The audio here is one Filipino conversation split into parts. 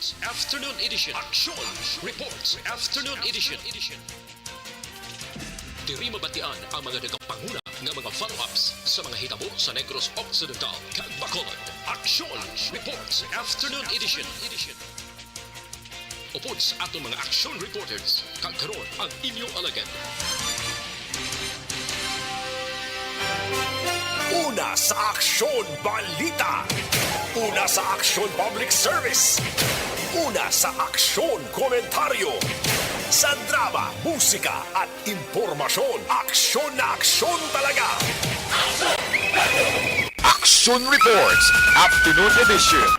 Reports Afternoon Edition. Action Reports Afternoon Edition. Diri mabatian ang mga nagapanguna ng mga follow-ups sa mga hitabo sa Negros Occidental, kag Bacolod. Action Reports Afternoon Edition. Upod sa atong mga action reporters, kag karon ang inyong alagad. Una sa Aksyon Balita. Una sa Aksyon Public Service. Una sa Aksyon Komentaryo. Sa drama, musika at impormasyon, aksyon na aksyon talaga. Action Reports Afternoon Edition.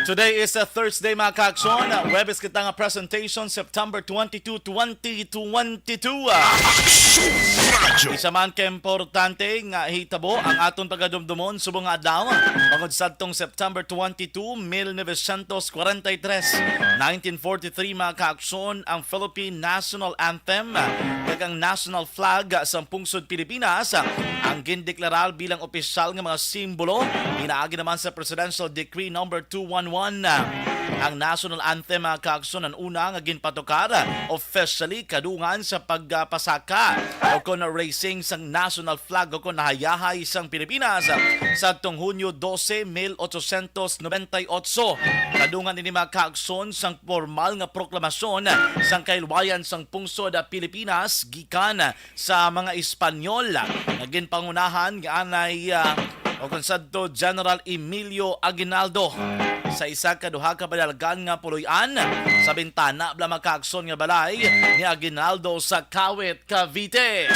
Today is a Thursday, mga kaakson. Webis kita nga presentation, September 22, 2022. Isa man ka importante nga hitabo ang aton pagadumdumon subong nga adlaw. Pagod sadtong September 22, 1943, 1943, mga kaakson, ang Philippine National Anthem, kagang national flag sa pungsod Pilipinas, ang gindeklarar bilang opisyal nga mga simbolo. Inaagi naman sa Presidential Decree number 211. Ang national anthem, mga kaakson, ang una nga ginpatukar officially kadungan sa pagpasaka o kon racing sang national flag o kon nahayahay sang Pilipinas sa atong Hunyo 12, 1898. Kadungan ini, mga kaakson, sang formal nga proklamasyon sang kailwayan sang pungsod Pilipinas gikan sa mga Espanyol nga ginpangunahan nga anay o konsadto General Emilio Aguinaldo sa isa ka duha ka badalgan nga puloy-an sa bintana bla makaakson nga balay ni Aguinaldo sa Kawit, Cavite.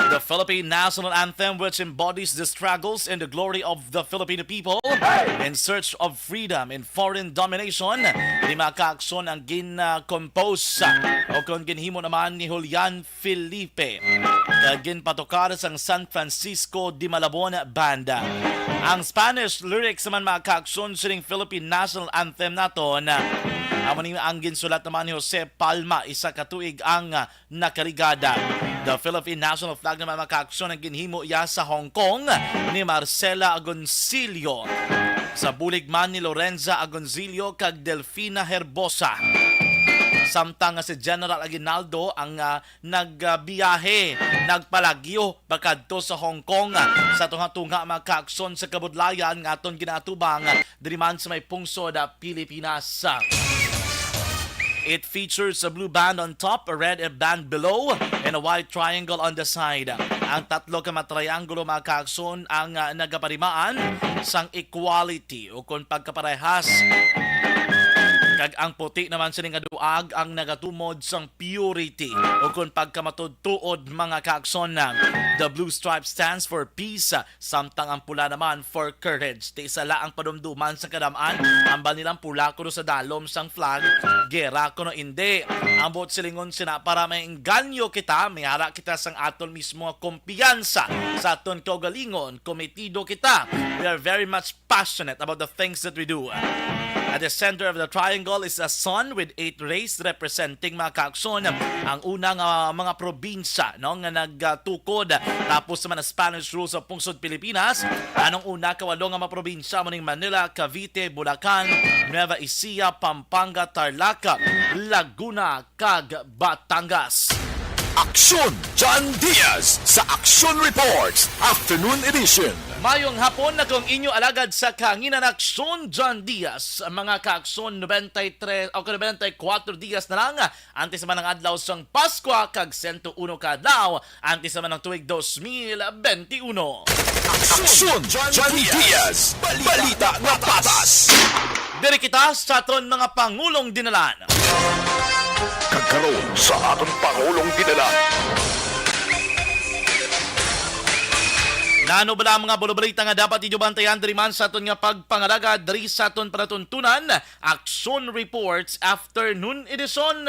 The Philippine National Anthem, which embodies the struggles and the glory of the Filipino people in search of freedom in foreign domination, ni makaakson ang gin-compose o kung ginhimo naman ni Julian Felipe. Ginpatukar sang San Francisco de Malabon Banda. Ang Spanish lyrics naman, mga kaakson, sining Philippine National Anthem naton, ang ginsulat naman ni Jose Palma, isa katuig ang nakarigada. The Philippine National Flag naman, mga kaakson, ang ginhimo iya sa Hong Kong ni Marcela Agoncillo. Sa bulig man ni Lorenza Agoncillo kag Delfina Herbosa. Samtang si General Aguinaldo ang nagbiyahe, nagpalagyo bakadto sa Hong Kong sa tunga-tunga, mga kaakson, sa kabudlayan nga aton ginatubang diri man sa may pungsod Pilipinas. It features a blue band on top, a red band below, and a white triangle on the side. Ang tatlo ka matriangulo, mga kaakson, ang nagaparimaan sang equality o kung pagkaparehas. Kag ang puti naman sining aduag ang nagatumod sang purity o kung pagkamatudtuod, mga kaakson. The blue stripe stands for peace, samtang ang pula naman for courage. Di sala ang padumduman sa kadamaan, ang banilang pula kuno sa dalom sang flag, gera kuno hindi. Ang buot silingon sina para maingganyo kita, mayara kita sang aton mismo kumpiyansa sa aton kaugalingon, kometido kita. We are very much passionate about the things that we do. At the center of the triangle is a sun with 8 rays representing, mga kaakson, ang unang mga probinsya, no, nga nagtukod tapos naman ang Spanish rule sa pungsod Pilipinas. Anong una kawalong nga mga probinsya mo ning Manila, Cavite, Bulacan, Nueva Ecija, Pampanga, Tarlac, Laguna, kag Batangas. Aksyon John Diaz sa Action Reports Afternoon Edition. Mayong hapon na kung inyo alagad sa kanginan Aksyon John Diaz. Mga kaakson, 93 o 94 Diaz na lang antes man ang adlaw sang Pasko kag 101 ka adlaw antes man ang tuig 2021. Aksyon John Diaz. Balita na patas. Diri kita sa aton mga pangulong dinalan. Kagkaroon sa atong Pangulong Dinala. Nano bala mga bulubalita nga dapat inyo bantayan diri man sa aton nga pagpangalaga diri sa aton panatuntunan, Action Reports Afternoon Edition.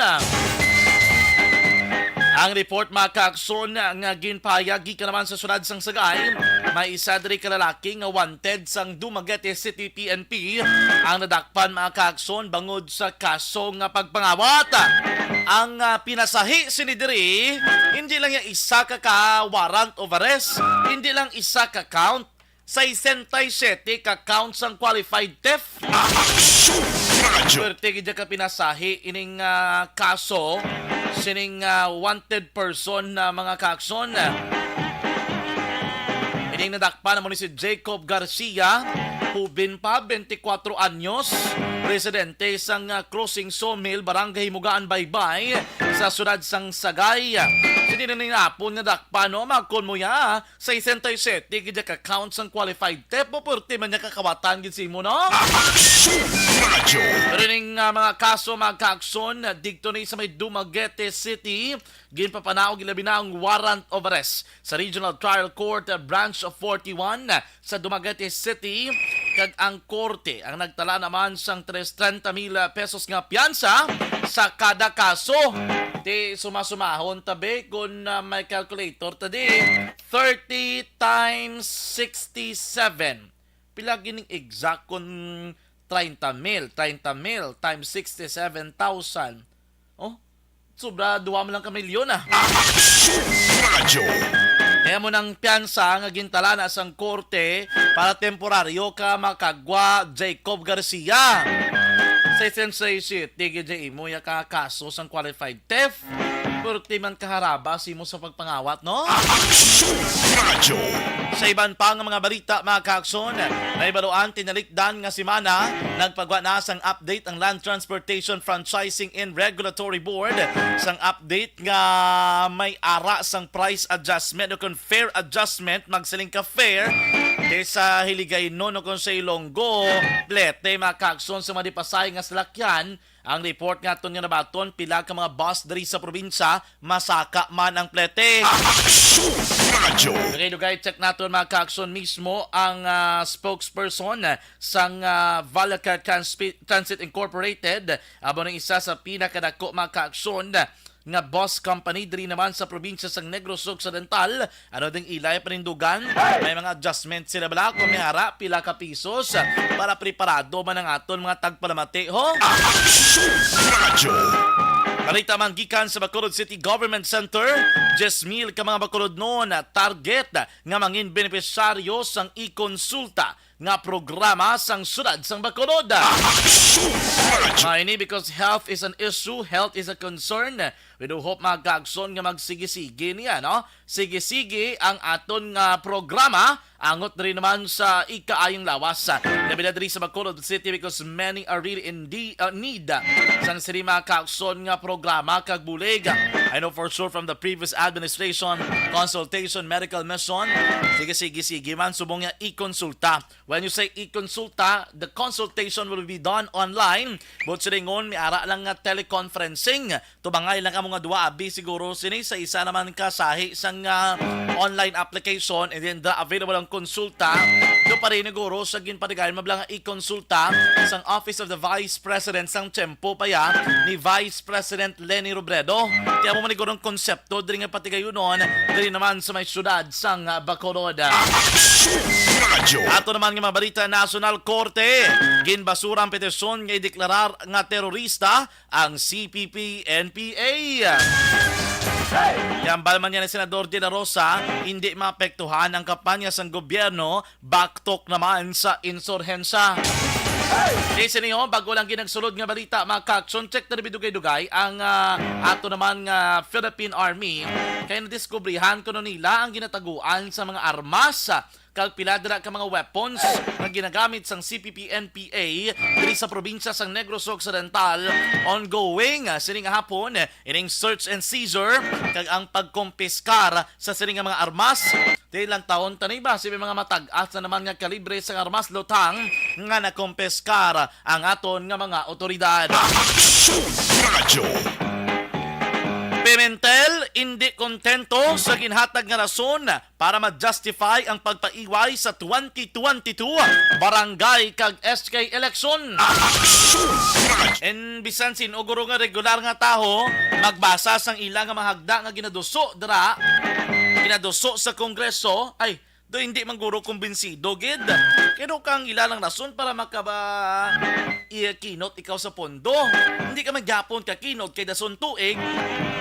Ang report mga kaakson nga ginpahayag gikan naman sa syudad sang Sagay, may isa diri ka lalaki nga wanted sang Dumaguete City PNP ang nadakpan mga kaakson bangod sa kaso nga pagpangawat. Ang pinasahi sini diri hindi lang yung isa ka warrant of arrest, hindi lang isa ka count, 67 ka counts ang qualified theft. Swerte gid ka pinasahi ining kaso sining wanted person na mga kaakson. Ining nadakpan mo ni si Jacob Garcia, Hubin pa, 24 anyos, residente sang Crossing Sawmill, Barangay Mugaan, Baybay, sa syudad sang Sagay. Sini na ninapon na dakpan no, magkon mo ya, sa 67, gid ka count sang qualified theft, pupurti man niya kakawatan gid si mo no? Pero ning mga kaso mga kaakson, digto ni sa may Dumaguete City, ginpapanaog ilabi na ang warrant of arrest sa Regional Trial Court Branch of 41 sa Dumaguete City. Kag ang korte ang nagtala naman sang 30,000 pesos nga piyansa sa kada kaso. Di sumasumahon tabi kung may calculator tadi 30 times 67. Pila gining exact kung 30,000 times 67,000. Oh, sobra 2 man lang ka milyon ah. Kaya mo ng piyansa nga gintala na sang korte para temporaryo ka makagwa Jacob Garcia. Sa sensation, tigil mo ya ka kaso sang qualified theft. Pero man kaharaba si mo sa pagpangawat, no? Sa iban pa nga mga balita, mga kaakson, may baluan tinalikdan nga simana, nagpagwa na sang update ang Land Transportation Franchising and Regulatory Board sang update nga may ara sang price adjustment o kung fair adjustment, magsiling ka fair sa Hiligay no kung sa Ilonggo, plete mga kaakson sa mga dipasay nga salakyan. Ang report nga ito nga nabaton, pila ka mga bus dari sa probinsya, masaka man ang plete. Okay, lugay, check natin mga kaakson mismo ang spokesperson sang Valacar Transit Incorporated. Abo ng isa sa pinakadako mga kaakson nga bus company diri naman sa probinsya sang Negros Occidental. Ano ding ilay panindugan, may mga adjustment sila bala kung may hara pila ka pisos para preparado man ang aton mga tagpalamati ho. Balita man gikan sa Bacolod City Government Center, 10,000 ka mga Bacolod noon target nga mangin benepisyaryo sang i-konsulta nga programa sang syudad sang Bacolod. Ini because health is an issue, health is a concern. We do hope mga kaagson nga magsige-sige niya, no? Sige-sige ang aton nga programa, angot rin naman sa ikaayong lawas. Nabila diri sa Bacolod City because many are really in need sang siri mga kaagson nga programa kag bulig. I know for sure from the previous administration, consultation, medical mission, sige man subong nga i-konsulta. When you say i-konsulta, the consultation will be done online. But siringon, may ara lang nga teleconferencing. Tubangay lang ka mga dua abi siguro sini sa isa naman kasahi sang online application and then the available ang konsulta. Do pa rin siguro sa ginpatigayan mablang i-konsulta sang Office of the Vice President sang Tiempo pa ya ni Vice President Leni Robredo. Kaya mo manigurong konsepto diri nga patigayon noon diri naman sa may syudad sang Bacolod. Ato naman nga mga balita, National Korte ginbasura ang petisyon nga ideklarar nga terorista ang CPP-NPA. Yambal man yan ni Senador De La Rosa, hindi maapektuhan ang kampanya sang gobyerno, backtalk naman sa insurhensya. Listen niyo, bago lang ginagsulod nga balita, mga kaakson, check na dugay-dugay ang ato naman nga Philippine Army. Kaya nadiskubrihan ko nila ang ginataguan sa mga armas kag piladra ka mga weapons na ginagamit sang CPP-NPA diri sa probinsya sang Negros Occidental. Ongoing sining hapon ining search and seizure kag ang pagkompiskar sa sining mga armas. Ilang taon tanay ba si mga matag-at na naman nga kalibre sang armas lutang nga nakompiskar ang aton nga mga otoridad. Pimentel, hindi kontento sa ginhatag nga rason para ma-justify ang pagpaiway sa 2022 barangay kag SK election. En bisan sinuguro nga regular nga taho, magbasa sang ilang nga mahagda nga ginaduso sa Kongreso, ay do hindi man guro kumbinsido gid. Kano kang ilalang rason para kinot ikaw sa pondo. Hindi ka magyapon ka kinot kay dason tuig.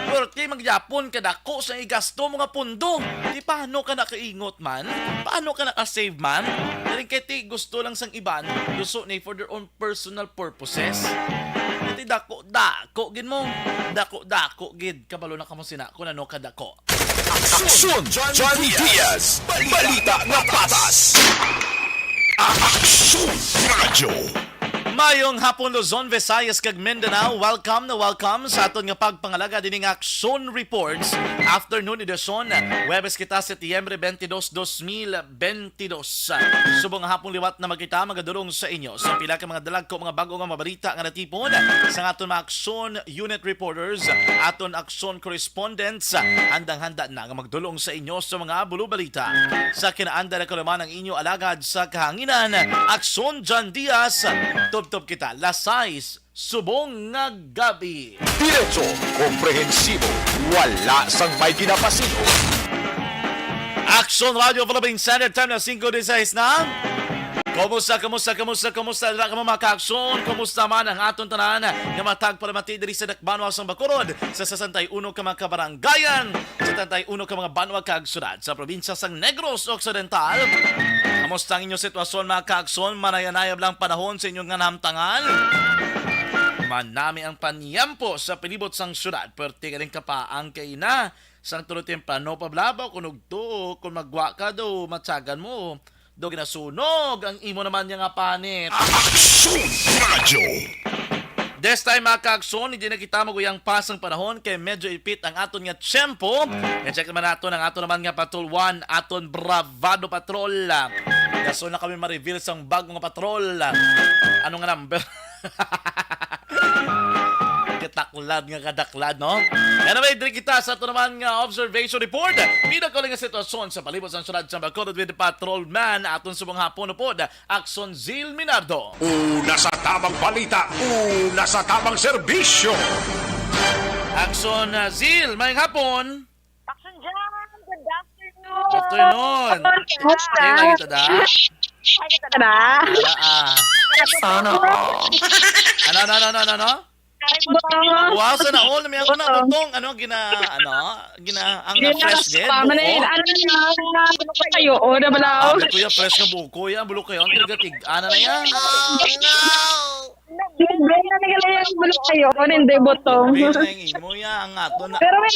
Porque magyapon ka dako sa igasto mga pondo. Di paano ka nakaingot man? Paano ka naka-save man? Dahil kay gusto lang sang iban, gusto ni for their own personal purposes. Iti dako gid mo. Dako gid kabalo na kamo sina kun ano ka dako. Aksyon John Diaz, balita nga patas. Aksyon Radyo. Mayong hapon Luzon, Visayas kag Mindanao. Welcome sa aton nga pagpangalaga dining Action Reports. Afternoon edisyon, Huwebes kita Setyembre 22, 2022. Subong nga hapon liwat na magkita magadulong sa inyo sa pila ka mga dalag ko mga bago nga mabalita nga natipon sa aton mga Action Unit Reporters, aton Action Correspondents. Handang-handa na nga magdulong sa inyo sa mga bulubalita. Sa kinaanda na kalaman ang inyo alagad sa kahanginan, Action John Diaz. Tubtob kita, lasais, subong nga gabi. Diretso, komprehensibo, wala sang may ginapasino. Action Radio Philippine Standard Time na 5:16 na. Kumusta? Dala ka mga ka-aksyon? Kumusta man ang aton tanan nga matag para matidiri sa Dakbanwa sang Bacolod sa 61 ka mga kabarangayan, sa 71 ka mga banwa kag-syudad sa probinsya sang Negros Occidental. Kamusta ang inyong sitwasyon mga ka-aksyon? Manayanayab lang panahon sa inyong namtangan. Manami ang panyampo sa pilibot sang syudad. Perti ka rin kapaang kay na sang tuloy temprano pablabaw kung ugto, kung magwa ka do, matsagan mo. Do ginasunog ang imo naman niya nga panit. Aksyon Radyo. This time mga ka-aksyon, hindi na kita maguyang pasang panahon kay medyo ipit ang aton nga tiyempo. I-check naman natin ang aton naman nga Patrol 1, aton Bravado Patrol. Kaso na kami ma-reveal sa bagong nga patrol. Ano nga number? Kataklad nga kadaklad, no? Anyway, diri kita sa ito naman nga observation report. Pinakaling nga sitwasyon sa palibot sa syudad sa Bacolod with the patrolman aton subong hapon po, Axon Zil Minardo. Una sa tamang balita, una sa tamang serbisyo. Axon Zil, mayang hapon. Action John! Good afternoon! Good afternoon. Kamusta? Hey, kita da? Ay, kita na? Sana. Ano? Wow, sana all may ako na butong ang fresh get. Ano kayo? O, na balaw? Kuya fresh nga buko ya, bulo kayo. Tigatig ana na yan. Hindi na nagalayan bulok kayo. O, hindi butong. Pinang imo ya ang ato na. Pero may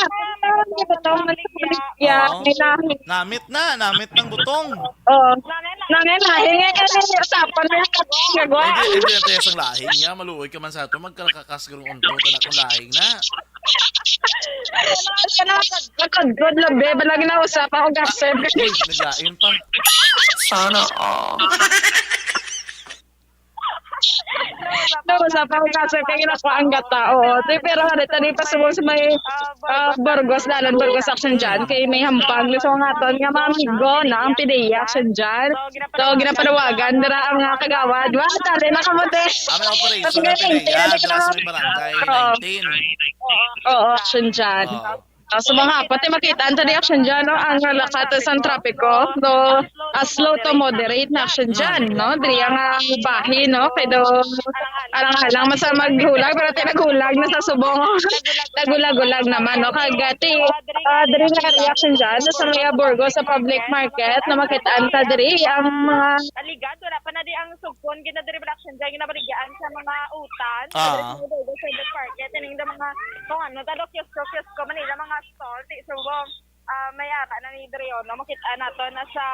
butong maligya. Yeah, may nahit. Namit ng butong. Oo. Nangyay, hingay ka na yung usapan na yung gagawa. Hindi na tayo sa lahing niya. Maluoy ka man sa ito. Magkakakas ka rin unto. Tanak ng lahing na. Good labi, balagi na usap ako gasip. Uy, naglain pa. Sana. Usap ako gasip kaya ginagawa ang gata. Oo. Pero tani pa sa may Burgos, dalan Burgos action dyan. Kaya may hampang. So nga to, nga mga amigo na ang PDA action dyan. So ginapanawagan, dara ang mga kagawad. Wala, tali na kamote. Amin operation na pinaya. Dala sa barangay 19. Oo, action dyan. So mga pati makita tadi action dyan, no? Ang lakatas ang trapiko. So, slow to moderate na action dyan, no? Diri ang bahi, no? Pero alang-alang masa maghulag, pero tinaghulag na sa subong. Nagulag-gulag naman, no? Kagati, diri nga reaction dyan sa mga Burgos sa public market na makitaan ta diri ang mga aligad, wala pa na di ang sugpon, ginadiri action dyan, ginabaligyan sa mga utan, sa Burgos market, and yung mga, kung ano, talok-yos-yos ko, Manila, mga store, di subong, mayara na ni Drio, no? Makita nato na sa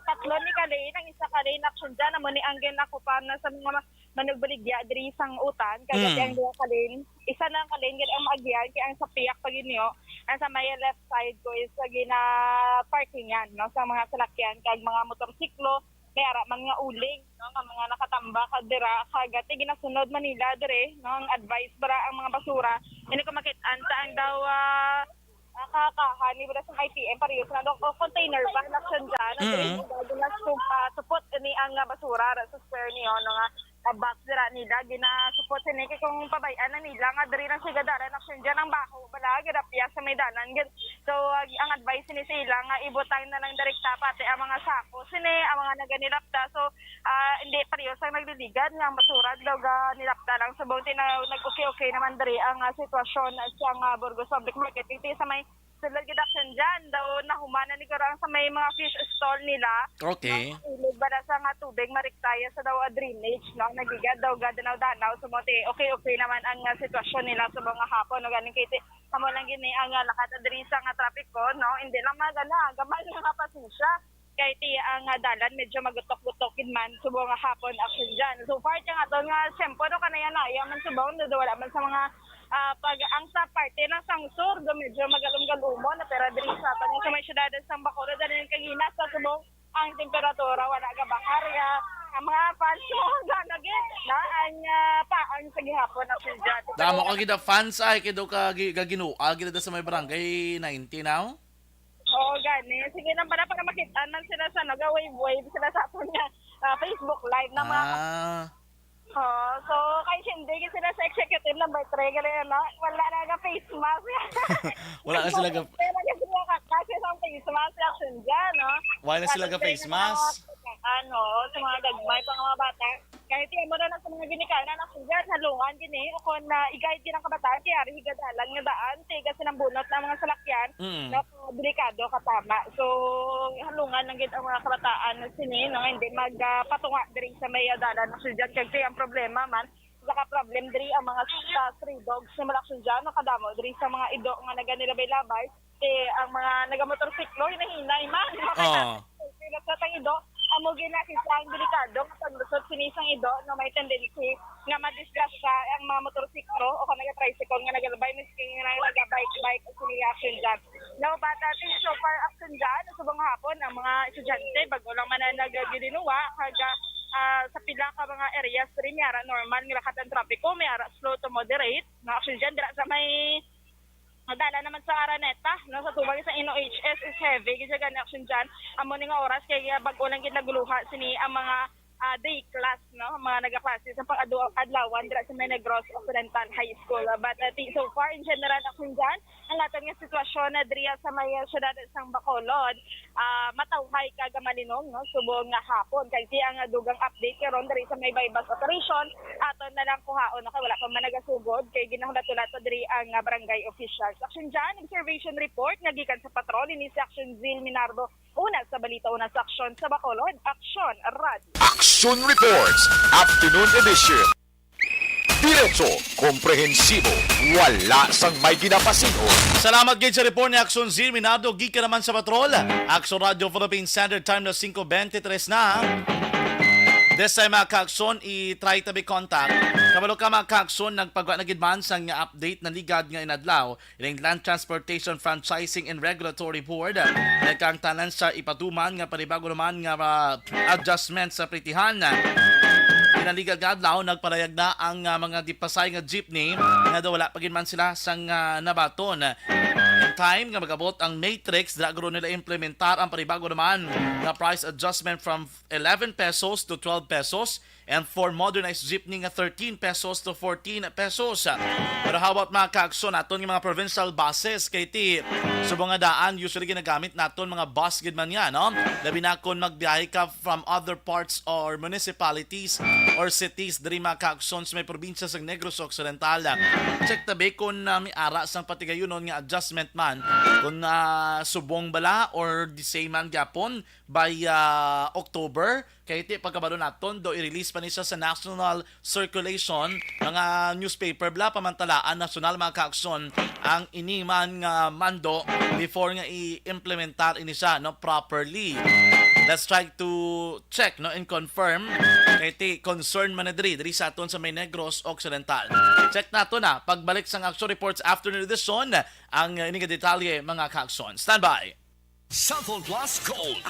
tatlo ni Kalin, ang isa Kalin action dyan, na muni ang ginakupan na sa mga manugbaligya, diri sang utan, kaya ang dua Kalin, isa lang Kalin, gina ang maagyan, kaya ang sa piyak pag inyo, ang sa may left side ko is gina parking yan, no? Sa mga salakyan, kaya mga motorsiklo, may ara man nga uling, no, nga mga nakatamba kadira kagati ginasunod Manila dire, no, ang advice para ang mga basura ini ko makit-an ang daw kakahani ba sa IPM parehas na daw container pa naksyon dyan support ni ang basura sa square niyo no nga box dira nila ginasupport ni kung pabayan na nila nga diri nang sigadara naksyon dyan ang baho bala gadapya sa maydanan so ang advice ni sila nga ibutang na lang direkta pati ang mga sako sini ang mga naganilapta so hindi parehas ang nagliligad nga ang basura daw nilapta lang so buti na nag-okay naman diri ang sitwasyon sa Burgos Public Market iti sa may sulod reduction dyan daw nahumana ni karang sa may mga fish stall nila. Okay. Ilog ba na sa nga tubig mariktaya sa daw drainage no nagigad daw gadanaw-danaw so mote okay naman ang sitwasyon nila sa mga hapon no ganing kay amo lang gini ang lakat adri sa nga trapiko no hindi lang magana gamay nga pasensya kay ti ang dalan medyo magutok-gutokin man subo nga hapon action dyan. So far nga to nga sempo no kanayan man subo no wala man sa mga pag ang sa parte ng Sangsur medyo magalum-galumo na pero diri sa tanong sa may syudad ng Bacolod dali kagina sa subong ang temperatura wala ga bakar ya ang mga fans mo ganagit na ang sa gihapon action dyan. Damo ka gida fans ay kido ka ginuag gida sa may barangay 90 now. Oo, gani. Sige lang para makita man sila sa wave sila sa ato niya Facebook live na mga so kay hindi sila sa executive number 3 gali na wala na ga face mask. Wala na sila ga kasi sa face mask action dyan, no? Wala na sila ga face mask. Sa mga gagmay pang mga bata. Kahit mo na sa mga ginikanan action dyan, halungan gini o kung i-guide din ang kabataan kaya higadalan nga daan tiga sinambunot ng mga salakyan na delikado katama. So halungan lang gid ang mga kabataan na sini no hindi magpatunga diri sa may dalan action dyan kay ang problema man saka problem diri ang mga stray dogs na malaksyon dyan nakadamo diri sa mga ido nga naganilabay-labay ang mga nagamotorsiklo hinahinay man sa tang ido amo ginakita ang delikado kapag lusot sinisang ido no may tendency nga madisgrasya ang mga motorsiklo o kung naga-tricycle nga nagalabay misking nga naga-bike o siniaction dyan. Now, bata so far action dyan sa subang hapon ang mga estudyante bago lang man na nagaginuwa kaga sa pila ka mga areas rin yara normal nga lakat ang trapiko may ara slow to moderate na action dyan dira sa may madala naman sa Araneta no sa tubag sa NOHS is heavy gid gan action dyan amo ni nga oras kay bag-o lang gid naguluha sini ang mga day class no mga nagaklase sa pag-adlawan dira sa Negros Occidental High School but so far in general action dyan ang latag nga sitwasyon na diriya sa may syudad sang Bacolod matawhay kaga malinong no subong nga hapon kay ang dugang update karon diri sa may bypass operation aton na lang kuhaon no kay wala pa man nagasugod kay ginahulato-lato diri ang barangay officials action dyan observation report nga gikan sa patrol ni si Action Zil Minardo una sa balita una sa aksyon sa Bacolod Action Radio Action Reports Afternoon Edition. Diretso, komprehensibo, wala sang may ginapasingon. Salamat gid sa report ni Action Zil Minado gikan naman sa patrol. Action Radio Philippine Standard Time na 5:23 na. This time mga ka-aksyon, i-try to be contact. Kabalo ka mga ka-aksyon, nagpagawa na gidman sa nga update na ligad nga inadlaw ining Land Transportation Franchising and Regulatory Board. Nagkang tanan sa ipatuman nga panibago naman nga adjustment sa pritihan. Inaligad nga adlaw, nagpalayag na ang mga gipasay nga jeepney nga daw wala pagin man sila sang nabaton. In time nga magabot ang matrix, dragro nila implementar ang panibago naman na price adjustment from 11 pesos to 12 pesos and for modernized jeepney nga 13 pesos to 14 pesos. Pero how about mga ka-aksyon naton nga mga provincial buses kay ti subong nga daan usually ginagamit naton mga bus gid man yan no labi na kon magbiyahe ka from other parts or municipalities or cities diri mga ka-aksyon sa may probinsya sa Negros Occidental. Check tabi kung may ara sang patigayonon nga adjustment man kung subong bala or the same man gyapon by October kay iti pagkabalo naton do i-release pa ni siya sa national circulation mga newspaper bla pamantalaan national mga ka-aksyon ang iniman nga mando before nga i-implementar ini siya no properly. Let's try to check no and confirm kay iti concern man na diri sa aton sa may Negros Occidental. Check nato na pagbalik sa Action Reports Afternoon Edition ang ini nga detalye mga ka-aksyon. Stand by. Sample Plus Gold.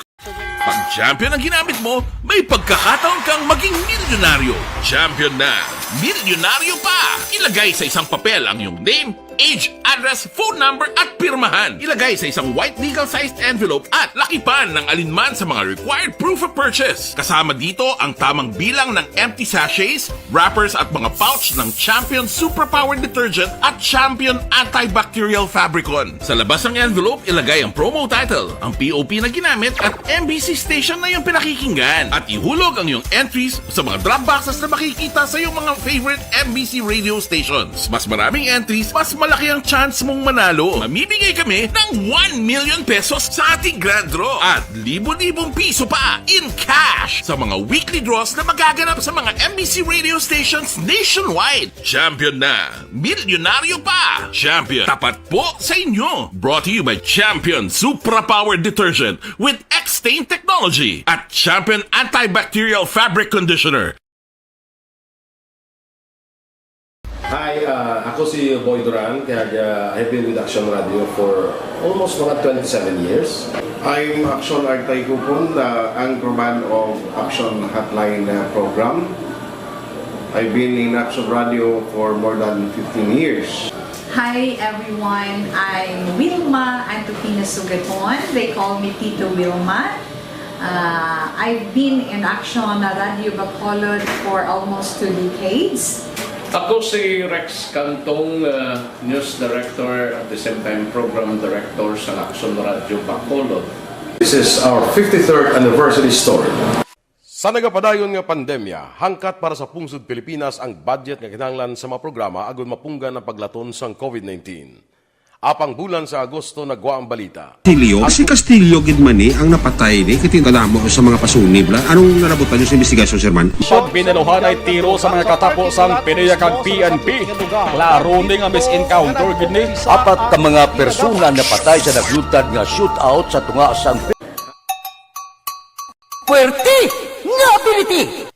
Pag champion ang ginamit mo, may pagkakataon kang maging milyonaryo. Champion na! Milyonaryo pa! Ilagay sa isang papel ang iyong name, age, address, phone number at pirmahan. Ilagay sa isang white legal-sized envelope at lakipan ng alinman sa mga required proof of purchase. Kasama dito ang tamang bilang ng empty sachets, wrappers at mga pouch ng Champion Superpower Detergent at Champion Antibacterial Fabricon. Sa labas ng envelope, ilagay ang promo title, ang POP na ginamit at MBC station na yung pinakikinggan. At ihulog ang iyong entries sa mga drop boxes na makikita sa iyong mga favorite MBC radio stations. Mas maraming entries, mas malaki ang chance mong manalo. Mamimigay kami ng 1 million pesos sa ating grand draw at libo-libong piso pa in cash sa mga weekly draws na magaganap sa mga MBC radio stations nationwide. Champion na! Milyonaryo pa! Champion, tapat po sa inyo! Brought to you by Champion Supra Power Detergent with X-Stain Technology at Champion Antibacterial Fabric Conditioner. Hi, ako si Boy Duran, kaya I've been with Action Radio for almost mga 27 years. I'm Action Artay Kupon, the anchorman of Action Hotline program. I've been in Action Radio for more than 15 years. Hi everyone, I'm Wilma Antofina Sugaton. They call me Tito Wilma. I've been in Action Radio Bacolod for almost 2 decades. Ako si Rex Cantong, News Director at the same time Program Director sa Action Radio Bacolod. This is our 53rd anniversary story. Sa nagapadayon nga pandemya, hangkat para sa pungsod Pilipinas ang budget nga kinahanglan sa mga programa agon mapunggan ang paglaton sang COVID-19. Apang bulan sa Agosto nagwa ang balita. Si Castillo gid man ni ang napatay ni kitingala mo sa mga pasunib la. Anong narabutan niyo sa investigasyon, Sir Man? Siyang binaluhan ay tiro sa mga katapos PNP kag PNP. Klaro ni nga misencounter gid ni. Apat ka mga persona napatay sa naglutad nga shootout sa tunga sang Puerte nga ability.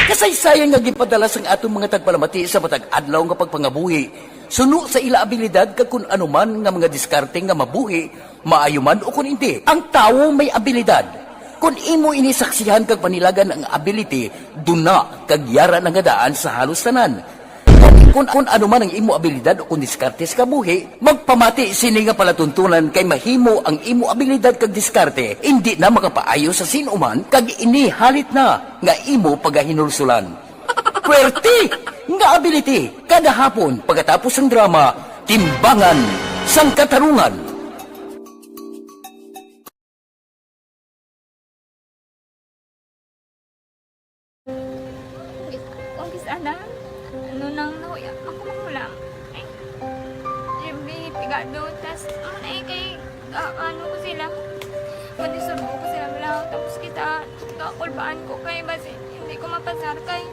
Kasaysayan nga gipadala sang atong mga tagpalamati sa matag adlaw nga pagpangabuhi. Suno sa ila abilidad kag kun anuman nga mga diskarte nga mabuhi, maayo man o kun hindi. Ang tawo may abilidad. Kung imo inisaksihan kag panilagan ang ability, duna kag yara nga daan sa halos tanan. Kung anuman ang imo abilidad o kun diskarte sa kabuhi, magpamati sini nga palatuntunan kay mahimo ang imo abilidad kag diskarte, hindi na makapaayo sa sinuman kag ini halit na nga imo pagahinulsulan. Puwerte nga ability kada hapon pagkatapos ng drama Timbangan sang Katarungan. Kung sana ano nang nauya ako magulang ay siyempre pigado tas ay kay ano ko sila madisurbo ko sila bilang tapos kita kakulbaan ko kay basi hindi ko mapasar kay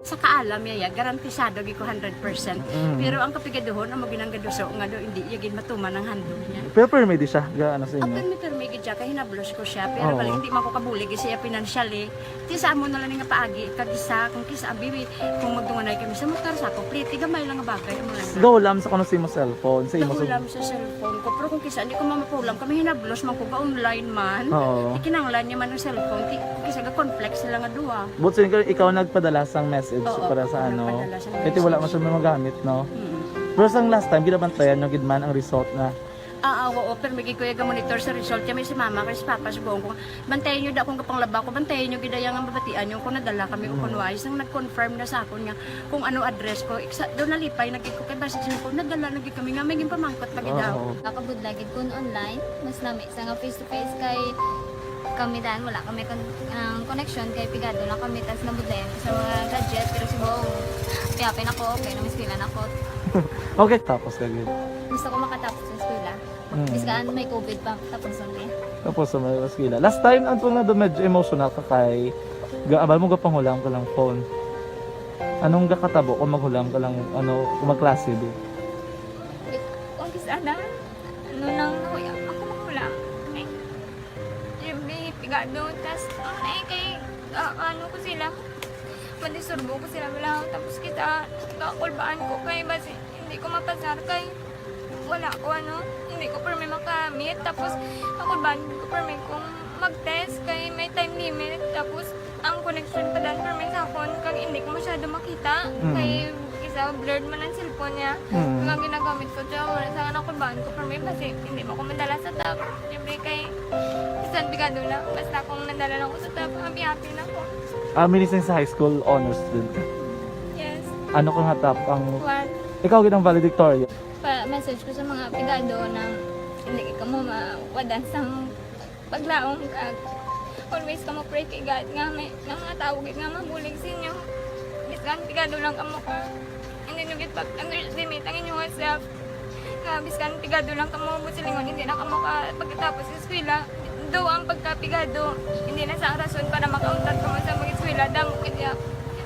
Sa kaalam yaya, garantisado gi ko 100%. Pero ang kapigaduhon, ang maginanggaduso, nga do, hindi yagin matuman ang handog niya. Pero permedi siya, gaano sa inyo? Ang permigid siya, kaya hinablos ko siya. Pero bali, hindi man ko kabulig siya financially. Ti sa amo na lang nga paagi, kagisa, kung kisa abibi, kung magdunganay kami sa motor sa ako, pliti, gamay lang nga bagay. Gawlam sa kuno sa imo cellphone, sa imo Gawlam sa cellphone ko. Pero kung kisa, hindi ko mamapulam, kami hinablos man ko ba online man. Ikinanglan niya man ang cellphone, kisa ga complex sila nga duwa. But so, ikaw nagpadala sang message para sa ano. Ito wala mo siya magamit, no? Pero sang last time, ginabantayan nyo gidman ang result na. Oo, pero may kuya ga monitor sa result. Kami si mama, kasi papa, si buong ko. Bantayan nyo da akong kapanglaba ko, bantayan nyo gidayang ang babatian nyo kung nadala kami o kunwais. Nang nag-confirm na sa akin nga kung ano address ko. Doon nalipay, naging ko kay basit ko, nadala naging kami nga, may pamangkot pagidaw. Kakabudlagid ko online, mas nami sa nga face-to-face kay kami dahil wala kami connection kay pigado lang kami tas nabudlayan sa mga gadget pero si Bong piyapin ako okay na miskilan ako. Okay, tapos kagid. Gusto ko makatapos sa eskwela. Biskaan may COVID pa tapos ulit. Tapos sa mga eskwela. Last time ang na do medyo emotional ka kay gaabal mo gapanghulam ka lang phone. Anong gakatabo kung maghulam ka lang kung magklase di? Kung kisana ano nang ako maghulam. Pigado, tas kay ano ko sila madisurbo ko sila bilang tapos kita kakulbaan ko kay basi hindi ko mapasar kay wala ko hindi ko permi makamit tapos kakulbaan ko permi kung mag-test kay may time limit tapos ang connection pa dan permi sa phone kag hindi ko masyado makita kay isa blurred man ang cellphone niya kung ginagamit ko siya wala sa kakulbaan ko permi basi hindi mo ko madala sa tab siyempre kay isang bigado lang. Basta kung nadala lang ko sa top, happy na ako. Minising sa high school honors student ka? Yes. Ano kang hatap? What? Ikaw ginang valedictorian? Message ko sa mga pigado na hindi ka mo mawadan sa paglaong kag. Always ka mo pray kay God nga may mga tawag nga mabulig sa inyo. Biskan pigado lang ka mo ka. Hindi nyo get underestimate ang inyong self. Nga biskan pigado lang ka mo silingon hindi na ka mo ka pagkatapos sa eskwela. Do ang pagkapigado, hindi na sa rason para makauntat ka mo sa mga eskwela, damo kaya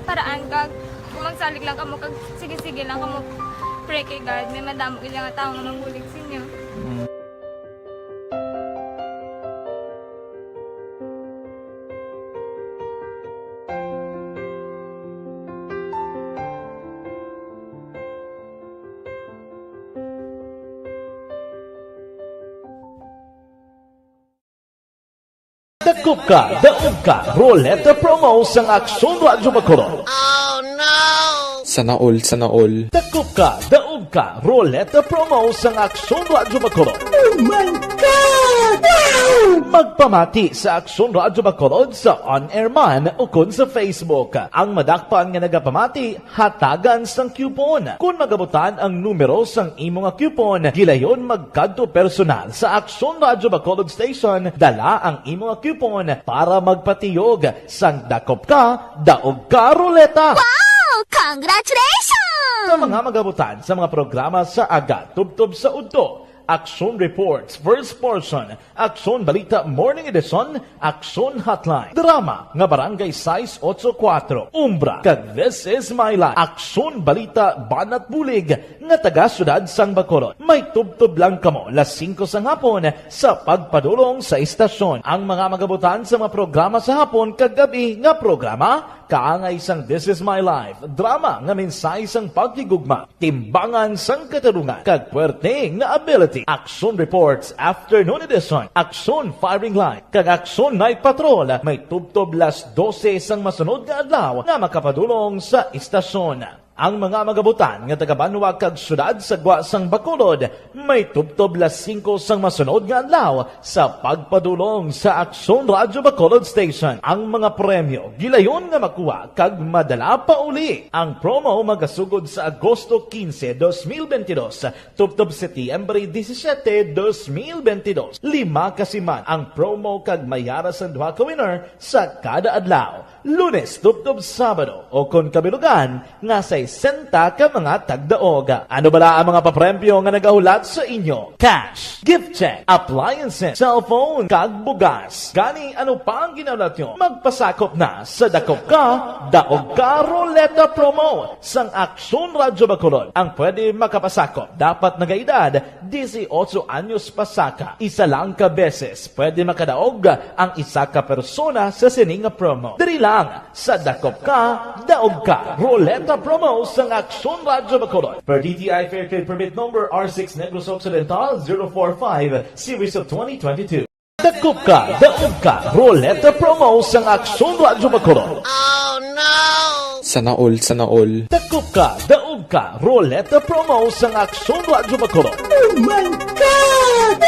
paraan ka, kung magsalig lang ka mo, sige-sige lang ka mo, pray kay God, may madamo kaya nga tao nga manggulig sa inyo. Dakop ka, daog ka, Roleta Promo sang Aksyon Radyo Bacolod. Oh no! Sana all. Dakop ka, daog ka, Roleta Promo sang Aksyon Radyo Bacolod. Oh my God! Wow! Magpamati sa Aksyon Radyo Bacolod sa on-air man o kun sa Facebook. Ang madakpan nga nagapamati, hatagan sang coupon. Kung magabutan ang numero sang imo nga coupon, gilayon magkadto personal sa Aksyon Radyo Bacolod Station, dala ang imo nga coupon para magpatiyog sang dakop ka, daog ka, Roleta. Wow! Congratulations! Sa mga magabutan sa mga programa sa Aga, Tubtob sa Udto, Aksyon Reports, First Portion, Aksyon Balita Morning Edition, Aksyon Hotline, Drama, nga Barangay 684, Umbra, kag This Is My Life, Aksyon Balita Banat Bulig, nga taga-syudad sang Bacolod. May tubtob lang kamo, las 5 sang hapon, sa pagpadulong sa istasyon. Ang mga magabutan sa mga programa sa hapon, kag gabi nga programa, kaangay sang This Is My Life, drama nga mensahe sang pagkigugma, timbangan sang katarungan, kag puwerte nga ability. Aksyon Reports Afternoon Edition, Aksyon Firing Line, kag Aksyon Night Patrol, may tubtob las 12 sang masunod nga adlaw nga makapadulong sa istasyon. Ang mga magabutan nga taga-Banwag kag syudad sa Gwa sang Bacolod, may tubtob las 5 sang masunod nga adlaw sa pagpadulong sa Aksyon Radyo Bacolod Station. Ang mga premyo gilayon nga makuha kag madala pa uli. Ang promo magasugod sa Agosto 15, 2022, tubtob Setyembre 17, 2022. 5 kasiman ang promo kag mayara sa duha ka winner sa kada adlaw. Lunes tubtob Sabado o kon kabilugan nga sa 60 ka mga tagdaog. Ano bala ang mga papremyo nga nagahulat sa inyo? Cash, gift check, appliances, cellphone, kag bugas. Gani ano pa ang ginaulat nyo? Magpasakop na sa Dakop Ka, Daog Ka Roleta Promo sang Aksyon Radyo Bacolod. Ang pwede makapasakop dapat nagaedad 18 anyos pasaka. Isa lang ka beses pwede makadaog ang isa ka persona sa sining promo. Diri lang sa Dakop Ka, Daog Ka Roleta Promo sang Aksyon Radyo Bacolod. Per DTI Fair Trade Permit Number R6 Negros Occidental 045 Series of 2022. Dakop Ka, Daog Ka Roleta Promo sang Aksyon Radyo Bacolod. Sana all, sana all. Dakop Ka, Daog Ka Roleta Promo sang Aksyon Radyo Bacolod. Oh my God!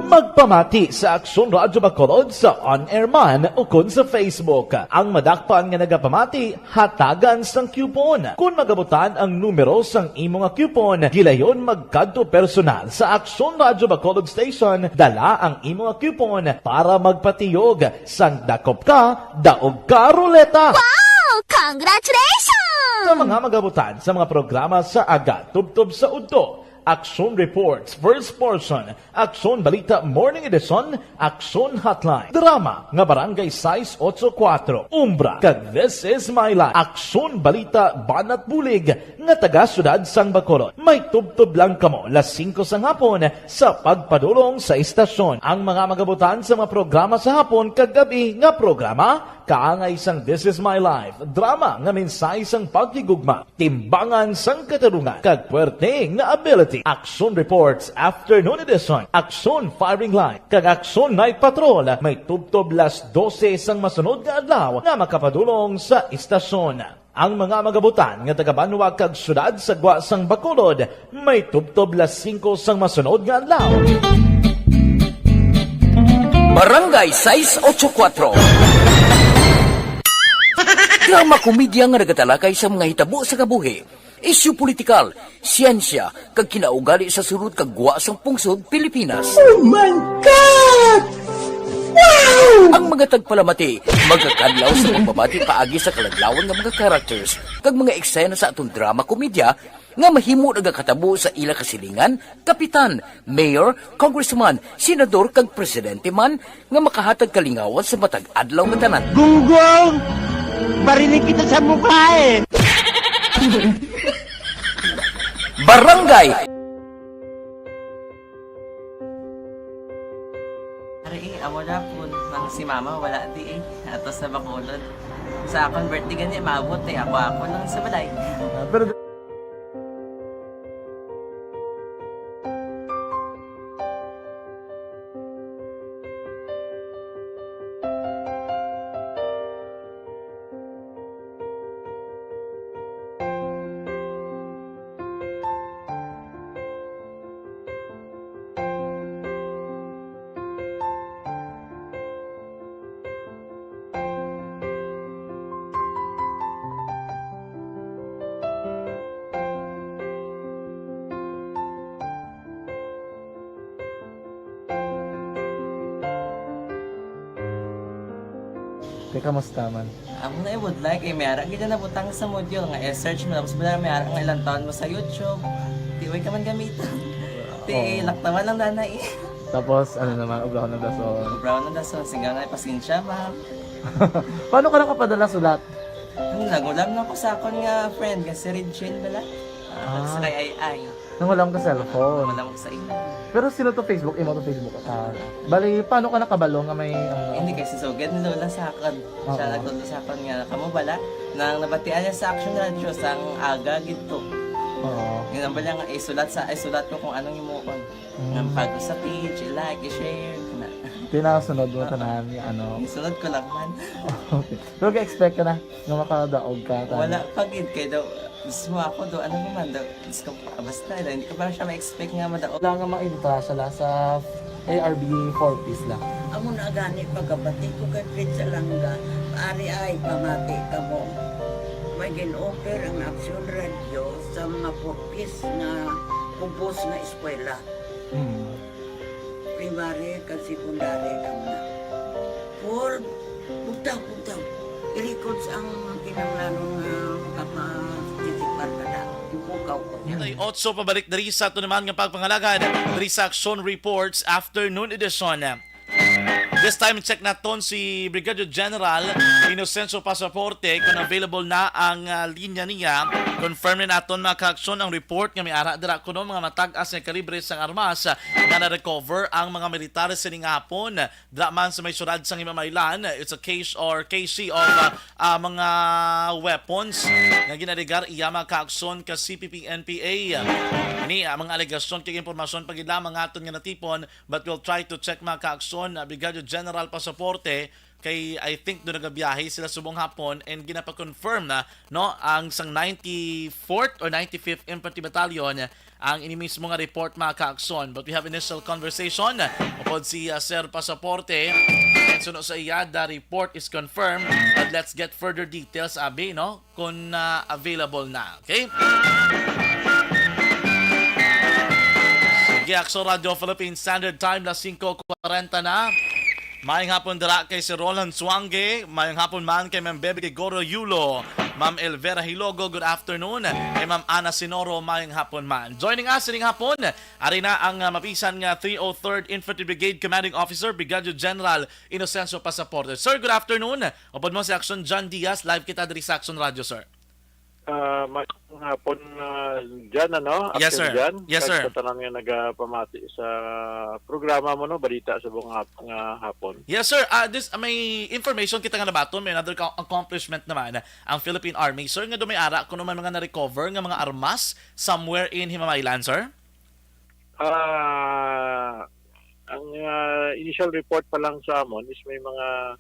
Magpamati sa Aksyon Radyo Bacolod sa on-air man o kun sa Facebook. Ang madakpan nga nagapamati, hatagan sang coupon. Kung magabutan ang numero sang imo nga coupon, gilayon magkadto personal sa Aksyon Radyo Bacolod Station, dala ang imo nga coupon para magpatiyog sang Dakop Ka, Daog Ka Roleta. Wow! Congratulations! Sa mga magabutan sa mga programa sa Aga, Tubtob sa Udto, Aksyon Reports, First Portion, Aksyon Balita Morning Edition, Aksyon Hotline, Drama, nga Barangay 684, Umbra, kag This Is My Life, Aksyon Balita Banat Bulig, nga taga Syudad San Bacolod. May tubtob lang kamo, las 5 sa hapon, sa pagpadulong sa istasyon. Ang mga magabutan sa mga programa sa hapon, kag gabi nga programa, kaangay sang This Is My Life, drama nga mensahe sang pagtigugma, timbangan sang katarungan, kag puwerte nga ability. Aksyon Reports Afternoon Edition, Aksyon Firing Line, kag Aksyon Night Patrol, may tubtob las 12 sang masunod nga adlaw nga makapadulong sa istasyon. Ang mga magabutan nga taga-Banwa kag syudad sa Gwa sang Bacolod, may tubtob las 5 sang masunod nga adlaw. Barangay 684. Drama komedya nga nagatalakay sa mga hitabo sa kabuhi, isyu politikal, siyensya, kag kinaugali sa surut kag guwa sang pungsod Pilipinas. Oh my God! Wow! Ang mga tagpalamati, magkakadlaw sa pagbabati paagi sa kalaglawan ng mga characters, kag mga eksena sa atong drama komedya, nga mahimo nagakatabo sa ila kasilingan, kapitan, mayor, congressman, senador, kag presidente man, nga makahatag kalingawan sa matag adlaw nga tanan. Gunggong! Barinig kita sa mukha eh! Barangay! Ari, amo na po. Nang si mama, wala di eh. Atos na Bacolod. Sa akong birthday ganyan, maabot eh. Ako lang sa balay. Pero kamusta man? Ako na would like eh, may arang ganyan na butang sa module nga search mo tapos bala may arang nga ilang taon mo sa YouTube. Tiway ka man gamitan. Ti laktaman lang nanay. Tapos ano naman, ubraw ng daso. Ubraw ng daso, sigang na pasensya ma'am. Paano ka nakapadala sulat? Nagulam na ko sa akon nga friend kasi Regine bala. Sa kay ay. Nang wala ka cellphone. Wala ko sa ina. Pero sino to Facebook? Imo to Facebook. Bali, paano ka nakabalo nga may... Hindi kasi so, ganun lola sa akin. Siya nagtulo sa akin nga, kamo bala, nang nabatian niya sa Action Radio sang aga gito. Oo. Yun ang bala nga, isulat ko kung anong imukon. Nang pag sa page, i-like, i-share. Tinasunod mo tanan ni ano? Isunod ko lang man. Okay. Pero ka-expect ka na nga makadaog ka? Wala, pagid kayo daw. Gusto mo ako do, ano naman daw, gusto ko basta hindi ko parang siya ma-expect nga madaog. Wala nga makita sila sa ARB 4-piece lang. Amo na gani pagkabati ko kay Fred sa langga, ari ay pamati ka mo. May gin-offer ang Action Radio sa mga 4-piece na kumpos na eskwela. Primary kag secondary kang na. For bugtaw. I-records ang kinanglanong kapag lugaw ko niya. Tay 8 pabalik diri sa ito naman nga pagpangalagad diri sa Action Reports afternoon edition. This time, check naton si Brigadier General Inocencio Pasaporte kung available na ang linya niya. Confirm na naton mga ka-aksyon ang report nga may ara dira kuno mga matag-as nga kalibre sang armas nga na-recover ang mga military sining hapon. Dira man sa may syudad sang Himamaylan, it's a case or KC of mga weapons nga ginadigar iya mga ka-aksyon ka CPP-NPA. Ini mga alegasyon kay impormasyon pagid lamang aton nga natipon, but we'll try to check mga ka-aksyon. Brigadier General Pasaporte kay I think doon nagabiyahe sila subong hapon and ginapa-confirm na no ang sang 94th or 95th Infantry Battalion ang ini mismo nga report mga ka-aksyon. But we have initial conversation upod si Sir Pasaporte and suno sa iya the report is confirmed, but let's get further details abi no kung available na. Okay? Action Radio Philippines Standard Time na 5:40 na. Mayang hapon dira kay si Roland Suange, mayang hapon man kay Ma'am Bebe Goro Yulo, Ma'am Elvera Hilogo, good afternoon. Kay Ma'am Ana Sinoro, mayang hapon man. Joining us sining hapon, ari na ang mapisan nga 303rd Infantry Brigade Commanding Officer Brigadier General Inocencio Pasaporte. Sir, good afternoon. Upod mo si Action John Diaz, live kita diri sa Action Radio, sir. Magandang hapon dyan, ano? Yes, sir. Dyan. Yes, sir. Kahit sa tanan nga nagpamati sa programa mo, no? Balita sa buong hapon. Yes, sir. May information kita nga nabaton, may another accomplishment naman ang Philippine Army. Sir, nga may ara kung naman mga na-recover nga mga armas somewhere in Himamaylan, sir? Ang initial report pa lang sa amon is may mga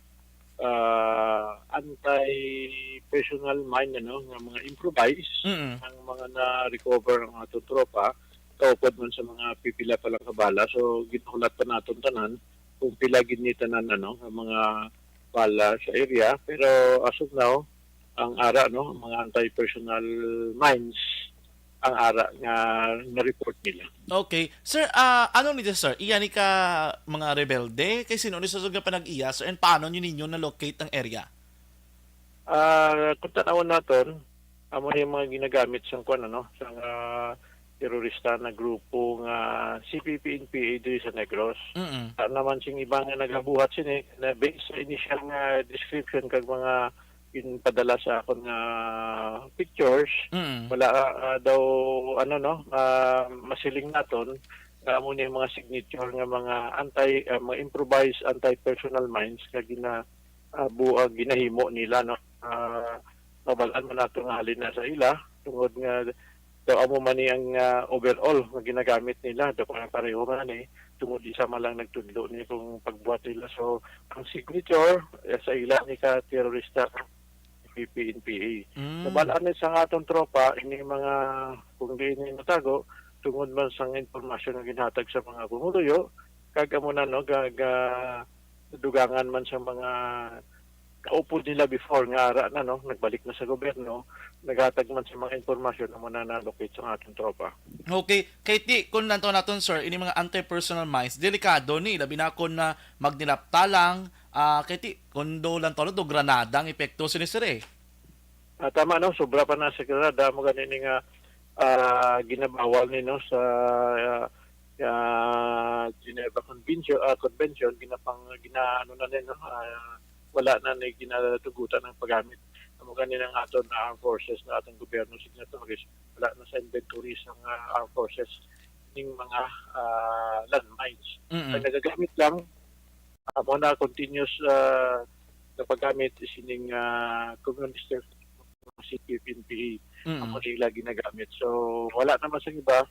anti-personal mine, ano, ng mga improvised, ang mga na-recover ng ato tropa, kaupod man sa mga pipila pa lang kabala. So, ginahulat pa natin tanan kung pila ginitanan, ano, ang mga bala sa area. Pero as of now, ang ara, no, mga anti-personal mines, ang ara nga na-report nila. Okay. Sir, ano nito, sir? Iyan ni ka mga rebelde? Kay sino ni sa suga pa nag-iya, sir? And paano nyo ninyo na-locate ang area? Kung tanawin natin, amo yung mga ginagamit sa ano, sa terorista na grupo nga CPP-NPA dito sa Negros. Naman sing ibang nga nagabuhat sini na based sa initial nga description kag mga padala sa akong pictures, wala daw ano no, masiling naton amo ni mga signature nga mga mga improvised anti-personal mines nga ginahimo nila, no. Nabalaan man nato nga halin na sa ila tungod nga daw amo man ni ang overall nga ginagamit nila daw pareho man ni tungod isa man lang nagtudlo ni kung pagbuhat nila. So ang signature sa ila ni ka terorista CPP-NPA. Nabalaan sa atong tropa ini mga kung di ni natago tungod man sa impormasyon nga ginhatag sa mga bumuduyo kag amo na no dugangan man sa mga kaupod nila before nga ara na no nagbalik na sa gobyerno, naghatag man sa mga impormasyon amo na na-locate sa atong tropa. Okay, kay ti kun nanto naton, sir, ini mga anti-personal mines delikado ni labi na kon na magnilapta lang kay ti kondo lang to granada ang epekto sini, sir, eh. Tama, no, sobra pa na sa granada mo ganini nga ginabawal ni no sa Geneva Convention ginaano na nino wala na ni ginatugutan ng paggamit mo ganin ang aton na armed forces na atong gobyerno signatories, wala na sa inventories ng armed forces ning mga landmines. Ang nagagamit lang mo na continuous na paggamit sining communist CPP-NPA ang nila ginagamit. So wala naman sa iba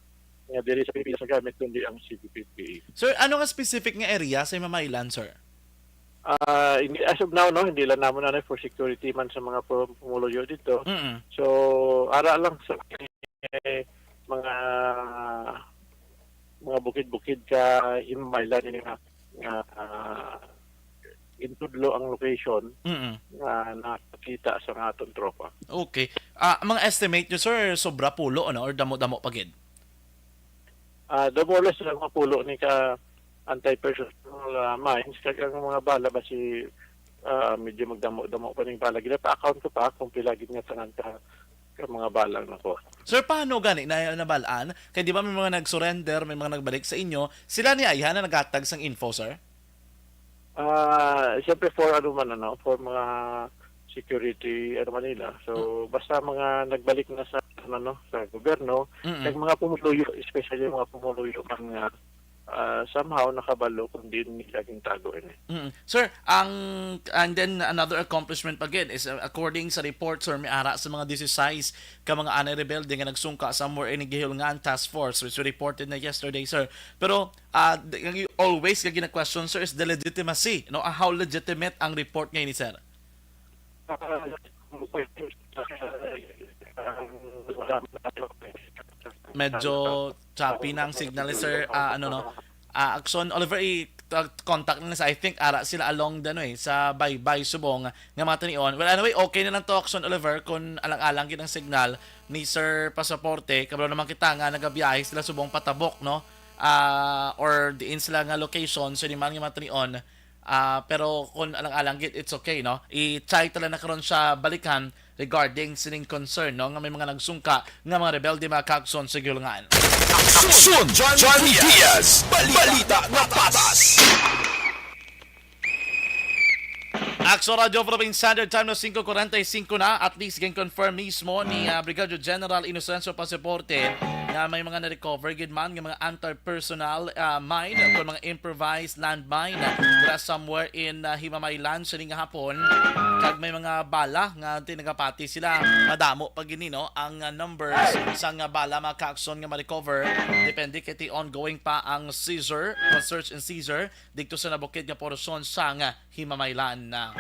nga diri sa Pilipinas sa gamit kundi ang CPP-NPA. Sir, ano nga specific nga area sa Himamaylan, sir? As of now, no, hindi lang naman na for security man sa mga pumuluyo dito. So ara lang sa mga bukid-bukid ka Himamaylan ni intudlo ang location na nakita sa atong tropa. Okay. Mga estimate nyo, sir, sobra pulo ano, or damo-damo pagid? More or less lang mapulo ni ka anti-personal mines kaya ang mga bala ba si medyo magdamo-damo pa ning bala. Gina pa account ko pa kung pila gid nga tanan ka mga balang nako. Sir, paano gani na nabalaan? Kaya di ba may mga nag-surrender, may mga nagbalik sa inyo, sila ni Ayhan na nagatag sang info, sir? Siyempre for for mga security Manila. So basta mga nagbalik na sa sa gobyerno, kag mga pumuluyo, especially mga pumuluyo man somehow nakabalo kung di nila tago ini. Sir, and then another accomplishment again is according sa report, sir, may ara sa mga 16 ka mga anay rebelde nga nagsungka somewhere in Gihilngan Task Force which we reported na yesterday, sir. Pero always yung gina-question, sir, is the legitimacy. No? How legitimate ang report ngayon ni sir? Medyo choppy na ang signal, sir. Axon Oliver, contact na sa, I think ara sila along sa Baybay Subong nga mga tanion. Well, anyway, okay na lang to, Axon Oliver, kung alang-alang kinang signal ni Sir Pasaporte. Kabalo naman kita nga nagabiyahe sila Subong patabok, no? Or diin sila nga location so di man nga mga tanion. Pero kung alang-alang it's okay, no? I-try tala na karon siya balikan regarding sining concern, no? Nga may mga nagsungka nga mga rebelde mga kaagson sa Gihilngan. Aksyon John Diaz, balita na patas. Aksyon Radio Philippine Standard Time na 5:45 na. At least can confirm mismo ni Brigadier General Inocencio Pasaporte na may mga na-recover good man ng mga anti-personnel mine o mga improvised landmine na somewhere in Himamaylan sa nga hapon. Kag may mga bala nga tinagapati sila madamo pag no ang numbers sa nga bala mga kaakson nga ma-recover depende kay ongoing pa ang seizure, search and seizure dito sa nabukid nga porosyon sa nga Himamaylan na.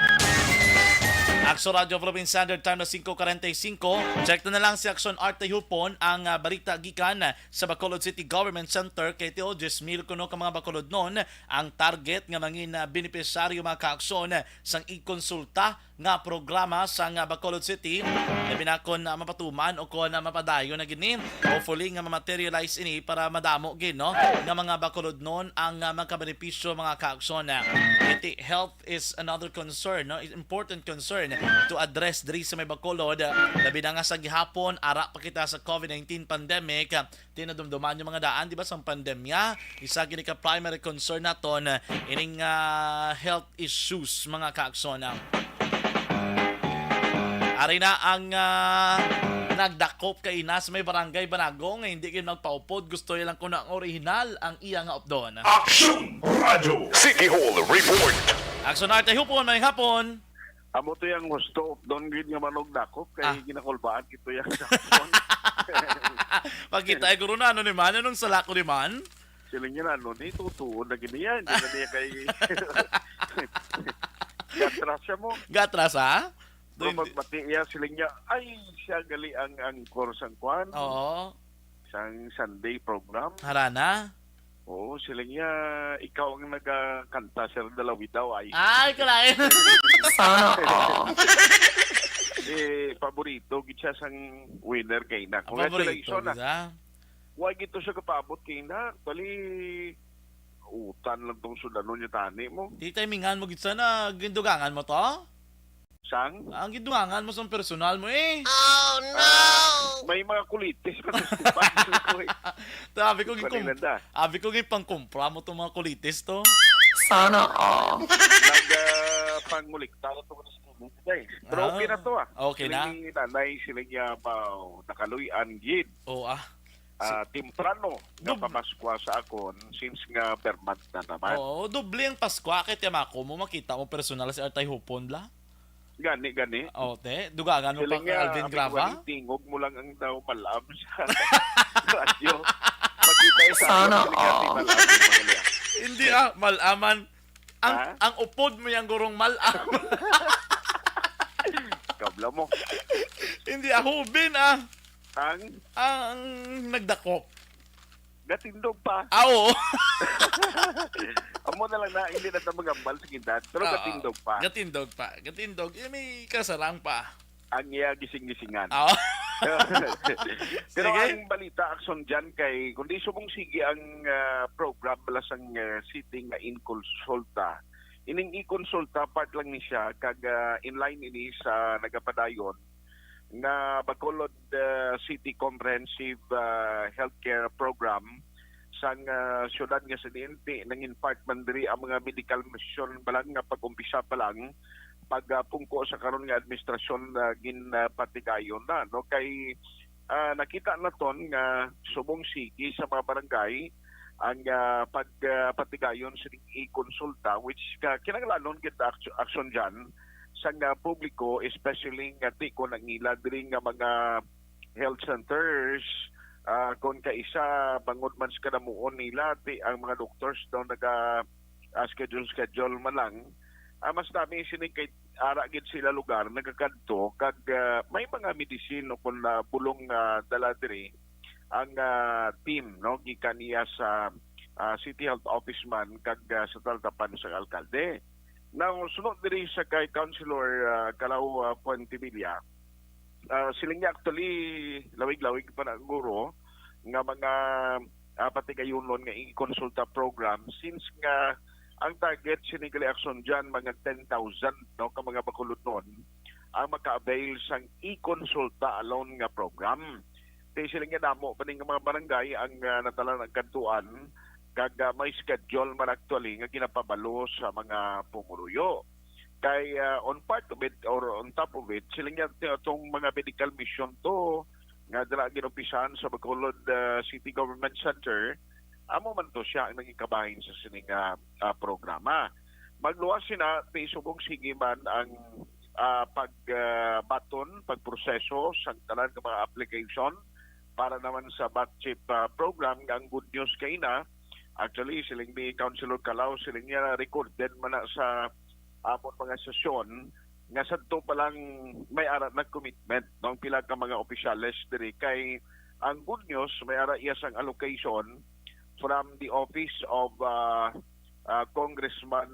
Aksyon Radio Philippine Standard Time na 5:45. Check na lang si Aksyon Arte Hupon ang balita gikan sa Bacolod City Government Center kay Teo 10,000 kuno ka mga Bacolod noon ang target nga mangin benepisaryo mga kaaksyon sang ikonsulta nga programa sa Bacolod City na binakon mapatuman o kon mapadayo na gini. Hopefully nga ma-materialize ini para madamo gid no nga mga Bacolod noon ang magkabenepisyo mga kaaksyon. Health is another concern, no? Important concern to address diri sa may Bacolod. Labi na nga sa gihapon ara pa kita sa COVID-19 pandemic. Tinadumduman yung mga daan di ba sa pandemya. Isa gini ka primary concern naton ining health issues mga kaakson. Ari na ang nagdakop kay Inas may barangay Banagong nga hindi gyud magpaupod, gusto lang ko na ang original ang iya nga updon. Aksyon Radio City Hall Report. Aksyon Arte Hupon may hapon. Amo to yung gusto doon gid nga manog dakop kay ginakulbaan kito yang sakon. Pagkita ay guro na ano ni man anong salako ni man? Sila niya ni tutuon na giniyan, di na niya kay Gatras mo. Gatras ha? Pero pagpati iya sila niya, ay siya gali ang course ang kwan. Oo. Isang Sunday program. Harana? Oo, sila niya, ikaw ang nagkanta sa dalawi daw ay. Ay, kalain. Paborito, git siya sang winner kay na. Paborito, Huwag ito siya kapabot kay na. Bali, utan lang tong sudano niya tani mo. Di timingan mo git sana, gindugangan mo to? Sang? Ang gindugangan mo sa personal mo eh. Oh no! May mga kulitis pa Sabi ko pangkumpra mo itong mga kulitis to. Sana pangmulikta ko ito sa today. Pero okay na to Okay na? Nanay sila niya pa nakaluyan gid. Timprano nga pamaskwa sa akon since nga per month na naman. Oo, doble ang Paskwa kay Tiamako mo makita mo personal si Artay Hupon la. Gani. Ote, dugangan mo pa kay Alvin Grava? Tingog mo lang ang daw malam sa radyo. Pagkita sa Hindi malaman. Ang upod mo yung gurong malam. Kabla mo. Hindi hubin ang nagdakop. Gatindog pa. Oo. Amo na lang na hindi na magambal sa gindan. Pero gatindog pa. Gatindog. May kasarang pa. Ang iya gising-gisingan. Oo. Pero ang balita action dyan kay kundi subong sige ang program balas ang sitting na inkonsulta. Ining ikonsulta part lang ni siya kag inline ini sa nagapadayon nga Bacolod City Comprehensive Healthcare Program sang syudad nga sa DNP nang impart man diri ang mga medical mission balang nga pag-umpisa pa lang pagpungko sa karon nga administrasyon ginpatigayon na no kay nakita naton nga subong sige sa mga barangay ang pagpatigayon sa i-konsulta which kinahanglanon kita action dyan sa publiko especially nga tiko nang ila diri nga mga health centers kung kaisa bangod man sa kanamuon nila ang mga doctors daw naga schedule man lang mas dami sini kay ara gid sila lugar nagakadto kag may mga medicine kung bulong dala diri ang team no gikan niya sa City Health Office man kag sa taltapan sa alkalde. Now sunod diri sa kay Councilor Calao Puentevilla siling niya actually lawig-lawig pa na guro nga mga patigayunon nga i-konsulta program since nga ang target sining action dyan mga 10,000 no ka mga Bacolod nun ang maka-avail sang i-konsulta alone nga program. Kaya siling nga damo pa nga mga barangay ang natala ng kantuan kag may schedule man actually nga ginapabalo sa mga pumuluyo. Kay on part of it or on top of it, sila nga itong mga medical mission to nga dala ginumpisahan sa Bacolod City Government Center, amo man to siya ang naging sa sining programa. Magluwas sina, subong sige man ang pagbaton, pagproseso sa tanan ng mga application para naman sa BATCHIP program. Ang good news kay na, actually siling ni Councilor Calao, siling niya recorded man na sa amon mga sesyon nga sadto pa lang may ara na commitment ng pila ka mga opisyales diri kay ang good news may ara iya sang allocation from the office of Congressman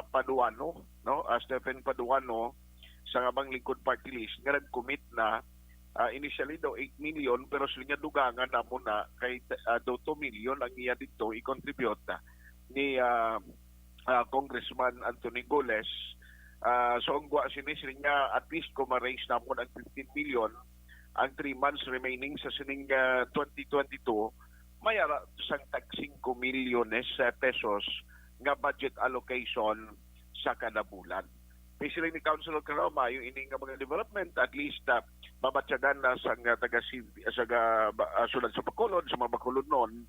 Paduano no Stephen Paduano sa Abang Lingkod Party List nga nag-commit na initially daw 8 million pero sila nga dugangan na muna kay daw 2 million ang iya dito i-contribute ni Congressman Anthony Goles. So ang guwa sini nga at least kung ma-raise na mo ang 15 million ang 3 months remaining sa sining 2022 may ara sang 5 milyones pesos nga budget allocation sa kada bulan. Basically ni Councilor Caroma yung ining mga development at least babatyagan na sa taga sulat sa Bacolod sa mga Bacolod noon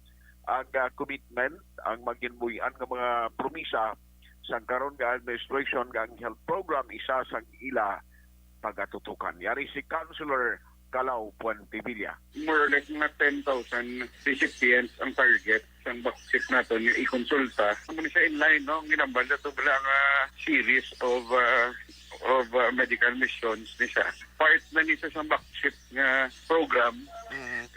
ang commitment, ang maginbuyan ng mga promisa sa karon nga administration ng health program isa sa ila pagatutukan. Yari si Councilor Calao Puentevilla. More or less mga 10,000 recipients ang target sa BATCHIP natin yung i-konsulta. Muna siya in line, no? Ginambal na ito bilang series of medical missions ni siya. Part na niya sa BATCHIP nga program,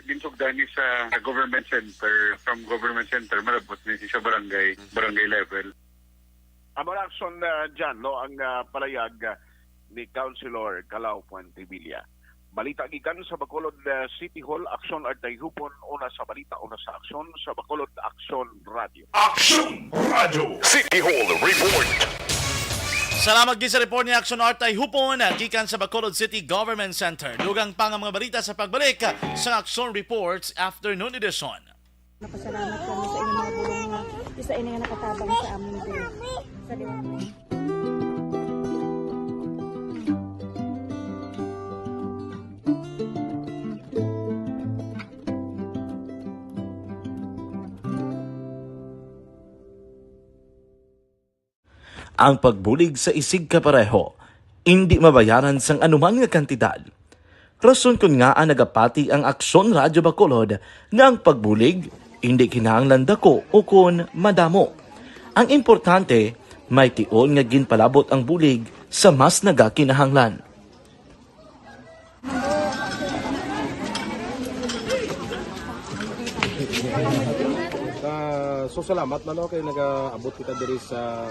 ginsugdan niya sa government center. From government center, malabot niya sa barangay level. Ang mga action dyan, no, ang palayag ni Councilor Calao Puentevilla. Balita gikan sa Bacolod City Hall, Aksyon Artay Hupon, una sa balita, una sa aksyon sa Bacolod Aksyon Radio. Aksyon Radio City Hall Report. Salamat din sa report ni Aksyon Artay Hupon gikan sa Bacolod City Government Center. Dugang pang ang mga balita sa pagbalik sa Aksyon Reports Afternoon Edition. Napasalamat kami sa inyong mga bulong nga isa ini nga nakatabang sa amin din. Sa liwanag. Ang pagbulig sa isig kapareho, hindi mabayaran sang anuman nga kantidad. Rason kun nga ang nagapati ang Aksyon Radyo Bacolod nga ang pagbulig, hindi kinahanglan dako o kun madamo. Ang importante, may tion nga ginpalabot ang bulig sa mas nagakinahanglan. So salamat na kay nag-abot kita diri sa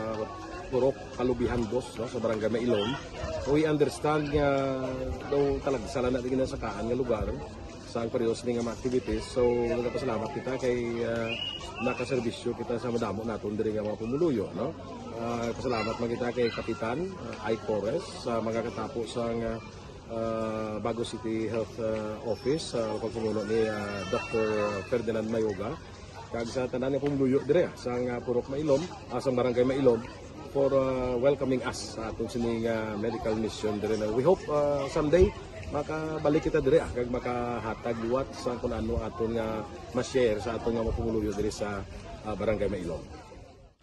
Purok Kalubihan Boss no, sa Barangay Mailon. We understand nga daw talagsala na din sa kaan nga lugar sa periyos ni nga mga activities. So nagpasalamat kita kay nakaserbisyo kita sa madamo naton diri nga mga pumuluyo no. Pasalamat man kita kay Kapitan Ay Torres sa mga katapos ang Bago City Health Office sa pagpumuno ni Dr. Ferdinand Mayoga kag sa tanan nga pumuluyo dire sa Purok Mailom, sa Barangay Mailom for welcoming us sa atong sining medical mission dire. We hope someday makabalik kita dire kag makahatag liwat sa kung ano aton nga ma-share sa atong nga mapumuluyo dire sa Barangay Mailom.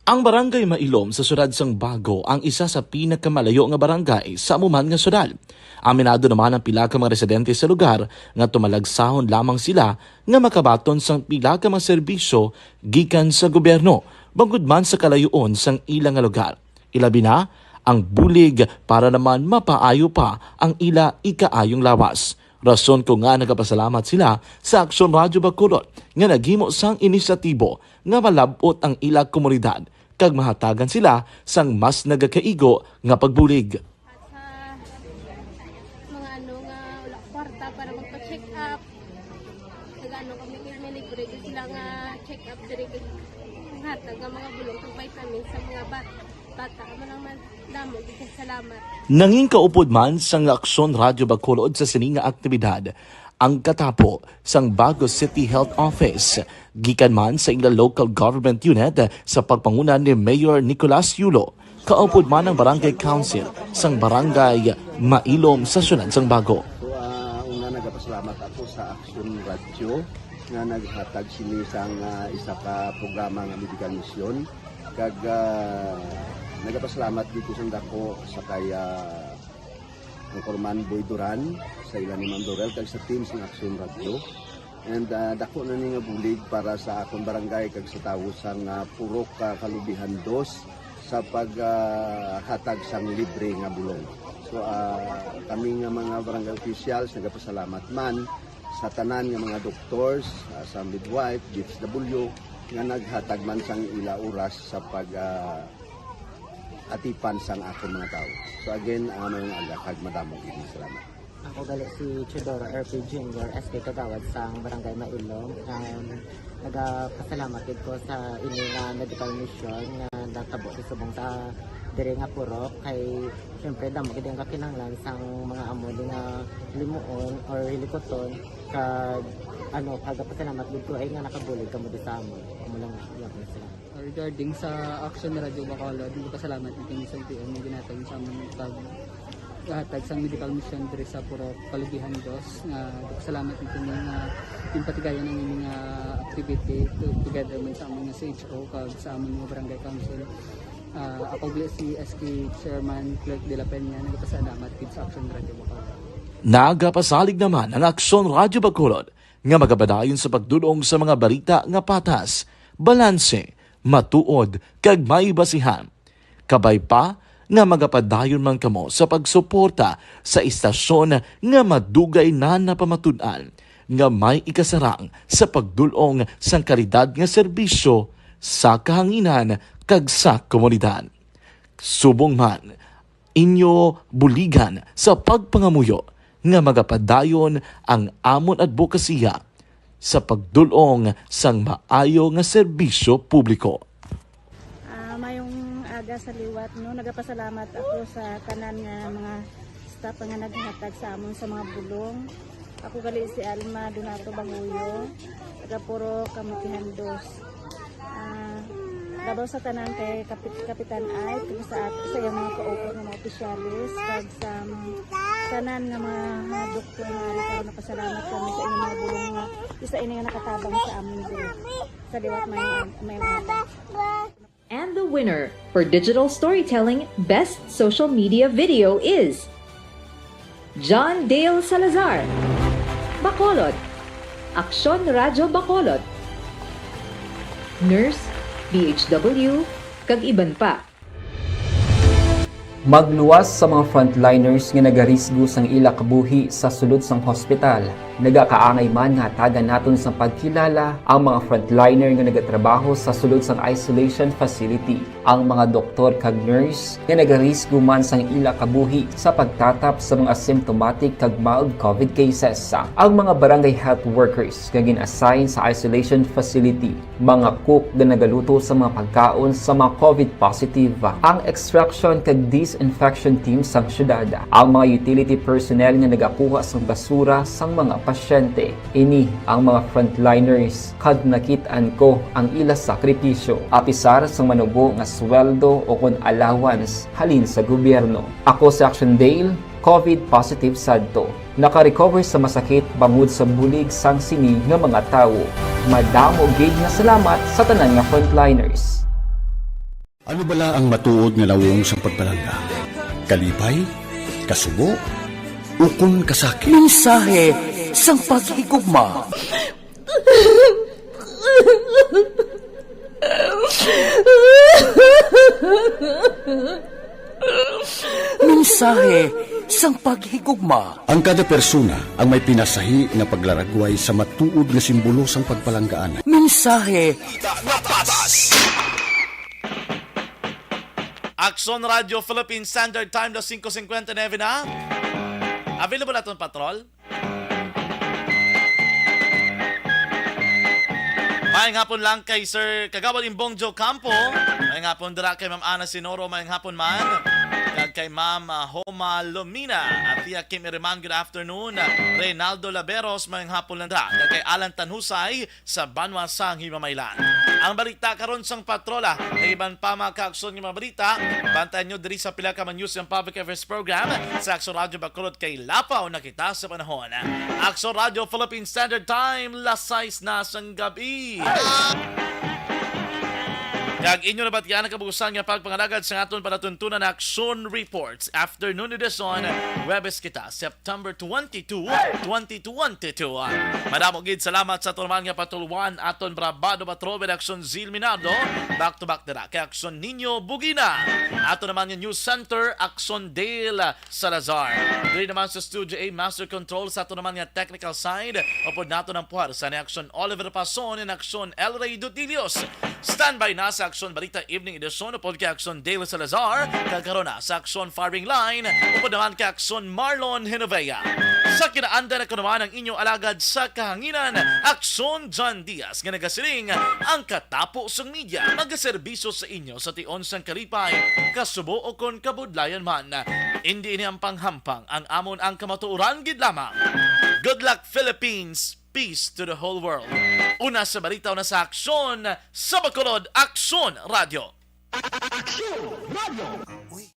Ang Barangay Mailom sa syudad sang Bago ang isa sa pinakamalayo nga barangay sa amuman nga syudad. Aminado naman ang pila ka mga residente sa lugar nga tumalagsahon lamang sila nga makabaton sang pila ka mga serbisyo gikan sa gobyerno bangod man sa kalayuon sang ilang nga lugar. Ilabi na ang bulig para naman mapaayo pa ang ila ikaayong lawas. Rason ko nga nagapasalamat sila sa Aksyon Radyo Bacolod nga naghimo sang inisyatibo nga malabot ang ila komunidad kag mahatagan sila sang mas nagakaigo nga pagbulig. Mga nga wala kwarta para magpa-check up. Nagano kami libre sila nga check up diri hatag ang mga bulong kag vitamins sa mga bata man damo salamat. Nanging kaupod man sang Aksyon Radyo Bacolod sa sining nga aktibidad ang katapo sang Bago City Health Office gikan man sa ila local government unit sa pagpanguna ni Mayor Nicolas Yulo. Kaupod man ang Barangay Council sang Barangay Mailom sa syudad sang Bago. Una nagapasalamat ako sa Aksyon Radio nga naghatag sini sang isa ka programa nga medical mission kag nagapasalamat dito sang dako sa kaya ang Corman Boy Duran sa ilan ni Ma'am Dorel kag sa team sa Aksyon Radio. And dako na ni nga bulig para sa akong barangay kag sa tawo sang Purok Kalubihan 2 sa paghatag sang libre nga bulong. So kami nga mga barangay officials nagapasalamat man sa tanan nga mga doctors, sa midwife, DSW nga naghatag man sang ila oras sa pag atipan sang akong mga tao. So again, mayong aga kag madamong ini salamat. Ako gali si Chidoro RP Jr. SK Kagawad sa Barangay Mailom. Nagapasalamat ko sa ini nga medical mission nga natabo sa subong sa diri nga purok kay syempre damo gid ang kakinahanglan sang mga amo nga limuon or hilikoton kag pagapasalamat gid ko ay nga nakabulig kamo di sa amo. Amo lang yan sila. Regarding sa Aksyon Radio Bacolod, pasalamat natin sa LTO ng ginatag sa aming paghatag sa medical mission diri sa Purok Kalubihan 2 nga pasalamat nito ng patigayan ng mga activity together man sa aming CHO kag sa aming mga barangay council. Ako si SK Chairman Clerk de la Peña nagpasalamat kid sa Aksyon Radio Bacolod. Nagapasalig naman ang Aksyon Radyo Bacolod nga magabadayon sa pagdulong sa mga balita nga patas, balanse, matuod kag may basihan. Kabay pa nga magapadayon man kamo sa pagsuporta sa istasyon nga madugay na napamatud-an nga may ikasarang sa pagdulong sang kalidad nga serbisyo sa kahanginan kag sa komunidad. Subong man inyo buligan sa pagpangamuyo nga magapadayon ang amon advokasya sa pagdulong sang maayo nga serbisyo publiko. Mayong aga sa liwat nagapasalamat ako sa tanan nga mga staff nga naghatag sa amon sa mga bulong. Ako gali si Alma Donato Banguyo, taga Purok Kalubihan 2. Dabaw sa tanan kay Kapitan Ay, sa iyang mga kaupod ng mga opisyalis, kag sa tanan nga mga doktor nga rin napasalamat kami sa inyong mga bulong nga isa ini nga nakatabang sa amin dito. Sa liwat may And the winner for Digital Storytelling Best Social Media Video is John Dale Salazar, Bacolod, Aksyon Radyo Bacolod, Nurse, BHW, kag iban pa. Magluwas sa mga frontliners nga nagarisgo sang ila kabuhi sa sulod sang hospital. Nagakaangay man nga hatagan naton sa pagkilala ang mga frontliner nga nagatrabaho sa sulod sang isolation facility. Ang mga doktor kag nurse nga nagarisgo man sang ila kabuhi sa pagtatap sa mga asymptomatic kag mild COVID cases. Ang mga barangay health workers nga gin-assign sa isolation facility, mga cook nga nagaluto sa mga pagkaon sa mga COVID positive. Ang extraction kag disinfection team sang syudad, ang mga utility personnel nga nagakuha sang basura sang mga pasyente. Ini ang mga frontliners kad nakitaan ko ang ila sakripisyo apisar sang manubo nga sweldo o kun allowance halin sa gobyerno. Ako si Action Dale, COVID positive sadto. Naka-recover sa masakit bangod sa bulig sang sini nga mga tawo. Madamo gid nga salamat sa tanan nga frontliners. Ano bala ang matuod nga lawong sa pagbalangga? Kalipay? Kasubo? Ukon kasakit? Mensahe sang paghigugma. Mensahe sang paghigugma. Ang kada persona ang may pinasahi nga paglaragway sa matuod nga simbolo sang pagpalanggaan. Mensahe Action Radio Philippine Standard Time, las 5:59 na. Available na itong patrol. Mayang hapon lang kay Sir Kagawad Imbong Joe Campo. Mayang hapon dira kay Ma'am Ana Sinoro. Mayang hapon man. Kag kay Ma'am Homa Lumina. At Tia Kim Iriman, good afternoon. Reynaldo Laberos, mayang hapon lang dira. Kag kay Alan Tanhusay sa Banwasang Himamaylan. Ang balita karon sang patrola. Kay iban pa mga kaaksyon ng mga balita. Bantayan nyo diri sa pila ka man news and public affairs program sa Action Radio Bacolod kay Lapaw na kita sa panahon. Action Radio Philippine Standard Time, las 6 na sang gabi. Kag inyo na batyan kabugusan nga pagpangalagad sa aton palatuntunan na Action Reports. Afternoon edition, Webes kita, September 22, 2022. Madamo gid salamat sa turman nga patulwan aton Brabado Patrol Action Zil Minardo. Back to back dira kay Action Nino Bugina. Ato naman yung News Center, Action Dale Salazar. Diri naman sa Studio A Master Control sa ato naman nga technical side. Upod nato ng puwersa ni Action Oliver Pason and Action El Rey Dutilios. Standby na sa Action Balita Evening Edition upod kay Action Dale Salazar. Kagkaroon na sa Action Firing Line upod naman kay Action Marlon Hinovea. Sa kinaanda na kunaman ang inyong alagad sa kahanginan, Action John Diaz nga nagasiling ang katapo sang media magaserbisyo sa inyo sa tion sang kalipay kasubo o kon kabudlayan man. Hindi ini ang panghampang ang amon ang kamatuoran gid lamang. Good luck Philippines, peace to the whole world. Una sa balita, una sa aksyon sa Bacolod, Action Radio. Action Radio!